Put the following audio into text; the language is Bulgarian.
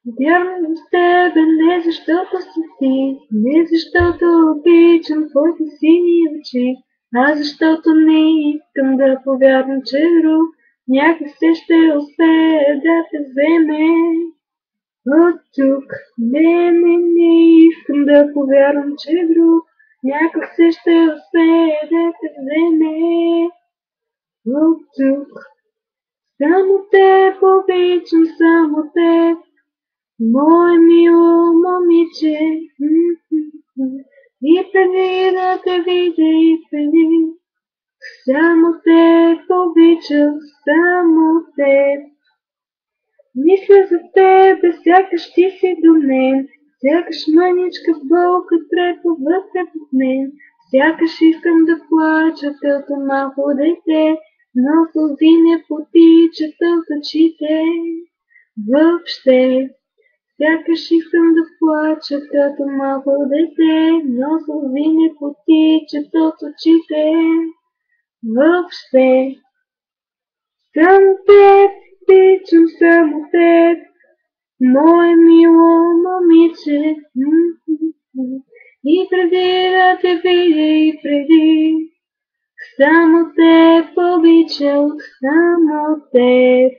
Вярвам в тебе не защото си ти, не защото обичам твоите сини очи, а защото не искам да повярвам, че друг някак се ще успее да те вземе от тук. Не искам да повярвам, че друг някак се ще успее да те вземе от тук. Само теб обичам, само теб. Мое мило момиче, и преди да те видя и преди, само те обичах, само теб. Мисля за тебе, сякаш ти си до мен, сякаш мъничка болка трепва вътре под мен, сякаш искам да плача като малко дете, но сълзи не потичат от очите въобще. Сякаш искам да плача като малко дете, но сълзи не потичат от очите въобще. Само теб, обичам само теб, мое мило момиче. И преди да те видя и преди, само теб обичам, само теб.